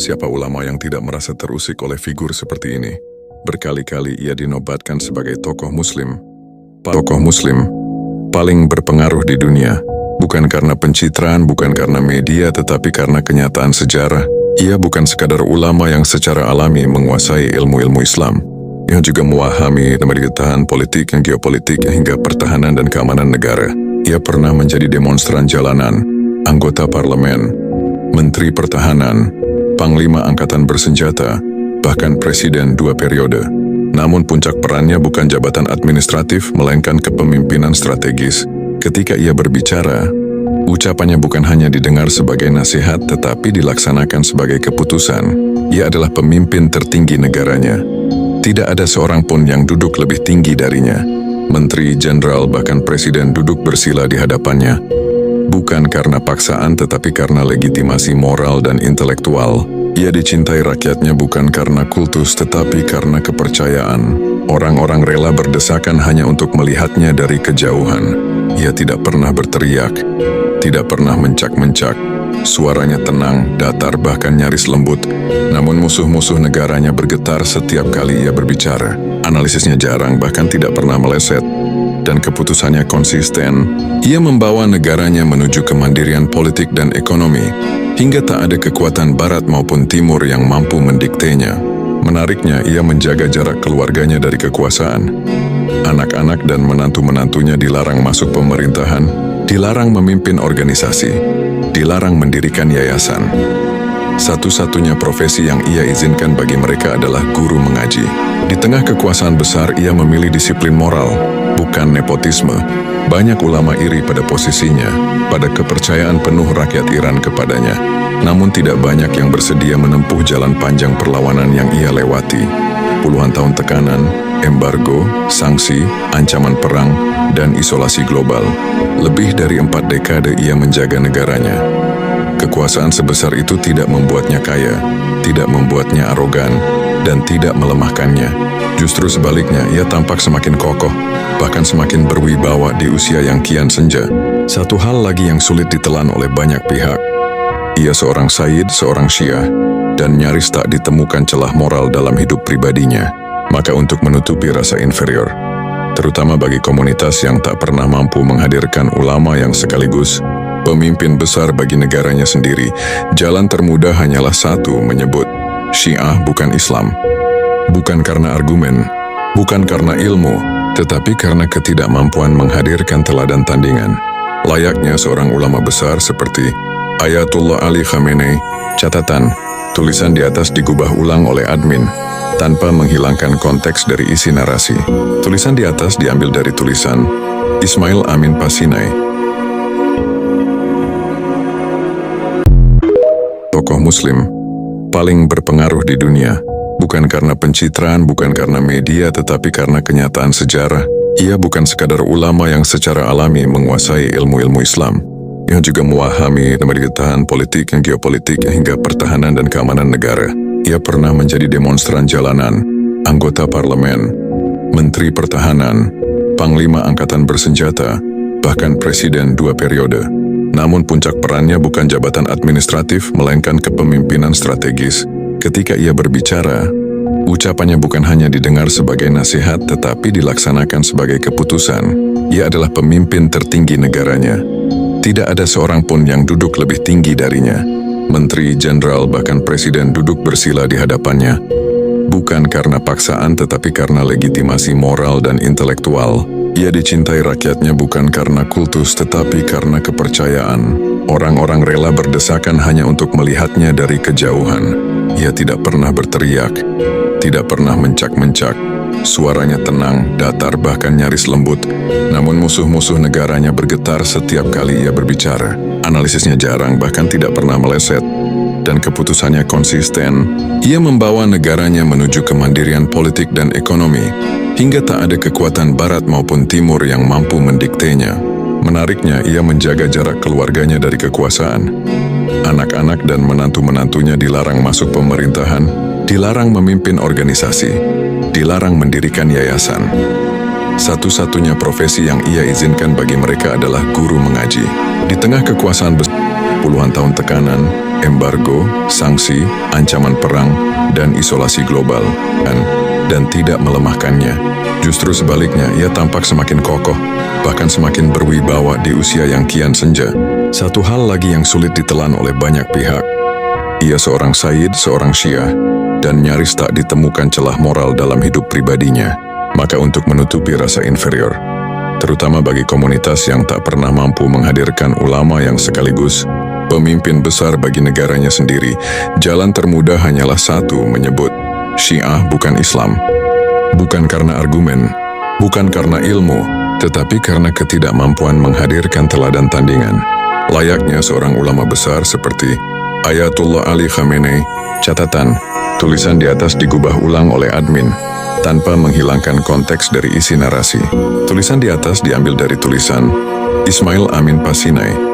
Siapa ulama yang tidak merasa terusik oleh figur seperti ini? Berkali-kali ia dinobatkan sebagai tokoh muslim paling berpengaruh di dunia. Bukan karena pencitraan, bukan karena media, tetapi karena kenyataan sejarah. Ia bukan sekadar ulama yang secara alami menguasai ilmu-ilmu Islam. Ia juga memahami pemerintahan politik, geopolitik, hingga pertahanan dan keamanan negara. Ia pernah menjadi demonstran jalanan, anggota parlemen, menteri pertahanan, panglima angkatan bersenjata, bahkan presiden 2 periode. Namun puncak perannya bukan jabatan administratif, melainkan kepemimpinan strategis. Ketika ia berbicara, ucapannya bukan hanya didengar sebagai nasihat, tetapi dilaksanakan sebagai keputusan. Ia adalah pemimpin tertinggi negaranya. Tidak ada seorang pun yang duduk lebih tinggi darinya. Menteri, jenderal, bahkan presiden duduk bersila di hadapannya. Bukan karena paksaan, tetapi karena legitimasi moral dan intelektual. Ia dicintai rakyatnya bukan karena kultus, tetapi karena kepercayaan. Orang-orang rela berdesakan hanya untuk melihatnya dari kejauhan. Ia tidak pernah berteriak, tidak pernah mencak-mencak. Suaranya tenang, datar, bahkan nyaris lembut. Namun musuh-musuh negaranya bergetar setiap kali ia berbicara. Analisisnya jarang, bahkan tidak pernah meleset. Dan keputusannya konsisten. Ia membawa negaranya menuju kemandirian politik dan ekonomi, hingga tak ada kekuatan barat maupun timur yang mampu mendiktenya. Menariknya, ia menjaga jarak keluarganya dari kekuasaan. Anak-anak dan menantu-menantunya dilarang masuk pemerintahan, dilarang memimpin organisasi, dilarang mendirikan yayasan. Satu-satunya profesi yang ia izinkan bagi mereka adalah guru mengaji. Di tengah kekuasaan besar, ia memilih disiplin moral, bukan nepotisme. Banyak ulama iri pada posisinya, pada kepercayaan penuh rakyat Iran kepadanya. Namun tidak banyak yang bersedia menempuh jalan panjang perlawanan yang ia lewati. Puluhan tahun tekanan, embargo, sanksi, ancaman perang, dan isolasi global. Lebih dari 4 dekade ia menjaga negaranya. Kekuasaan sebesar itu tidak membuatnya kaya, tidak membuatnya arogan, dan tidak melemahkannya. Justru sebaliknya, ia tampak semakin kokoh, bahkan semakin berwibawa di usia yang kian senja. Satu hal lagi yang sulit ditelan oleh banyak pihak. Ia seorang Sayyid, seorang Syiah, dan nyaris tak ditemukan celah moral dalam hidup pribadinya. Maka untuk menutupi rasa inferior, terutama bagi komunitas yang tak pernah mampu menghadirkan ulama yang sekaligus pemimpin besar bagi negaranya sendiri, jalan termudah hanyalah satu, menyebut Syiah bukan Islam. Bukan karena argumen, bukan karena ilmu, tetapi karena ketidakmampuan menghadirkan teladan tandingan. Layaknya seorang ulama besar seperti Ayatullah Ali Khamenei. Catatan, tulisan di atas digubah ulang oleh admin, tanpa menghilangkan konteks dari isi narasi. Tulisan di atas diambil dari tulisan Ismail Amin Pasinai. Tokoh Muslim paling berpengaruh di dunia. Bukan karena pencitraan, bukan karena media, tetapi karena kenyataan sejarah. Ia bukan sekadar ulama yang secara alami menguasai ilmu-ilmu Islam. Ia juga memahami pemerintahan politik, geopolitik, hingga pertahanan dan keamanan negara. Ia pernah menjadi demonstran jalanan, anggota parlemen, menteri pertahanan, panglima angkatan bersenjata, bahkan presiden 2 periode. Namun puncak perannya bukan jabatan administratif, melainkan kepemimpinan strategis. Ketika ia berbicara, ucapannya bukan hanya didengar sebagai nasihat, tetapi dilaksanakan sebagai keputusan. Ia adalah pemimpin tertinggi negaranya. Tidak ada seorang pun yang duduk lebih tinggi darinya. Menteri, jenderal, bahkan presiden duduk bersila di hadapannya. Bukan karena paksaan, tetapi karena legitimasi moral dan intelektual. Ia dicintai rakyatnya bukan karena kultus, tetapi karena kepercayaan. Orang-orang rela berdesakan hanya untuk melihatnya dari kejauhan. Ia tidak pernah berteriak, tidak pernah mencak-mencak. Suaranya tenang, datar, bahkan nyaris lembut. Namun musuh-musuh negaranya bergetar setiap kali ia berbicara. Analisisnya jarang, bahkan tidak pernah meleset. Dan keputusannya konsisten. Ia membawa negaranya menuju kemandirian politik dan ekonomi, hingga tak ada kekuatan barat maupun timur yang mampu mendiktenya. Menariknya, ia menjaga jarak keluarganya dari kekuasaan. Anak-anak dan menantu-menantunya dilarang masuk pemerintahan, dilarang memimpin organisasi, dilarang mendirikan yayasan. Satu-satunya profesi yang ia izinkan bagi mereka adalah guru mengaji. Di tengah kekuasaan besar, puluhan tahun tekanan, embargo, sanksi, ancaman perang, dan isolasi global, dan tidak melemahkannya. Justru sebaliknya, ia tampak semakin kokoh, bahkan semakin berwibawa di usia yang kian senja. Satu hal lagi yang sulit ditelan oleh banyak pihak. Ia seorang Sayyid, seorang Syiah, dan nyaris tak ditemukan celah moral dalam hidup pribadinya. Maka untuk menutupi rasa inferior, terutama bagi komunitas yang tak pernah mampu menghadirkan ulama yang sekaligus pemimpin besar bagi negaranya sendiri, jalan termudah hanyalah satu, menyebut Syiah bukan Islam. Bukan karena argumen, bukan karena ilmu, tetapi karena ketidakmampuan menghadirkan teladan tandingan. Layaknya seorang ulama besar seperti Ayatullah Ali Khamenei. Catatan, tulisan di atas digubah ulang oleh admin, tanpa menghilangkan konteks dari isi narasi. Tulisan di atas diambil dari tulisan Ismail Amin Pasinai,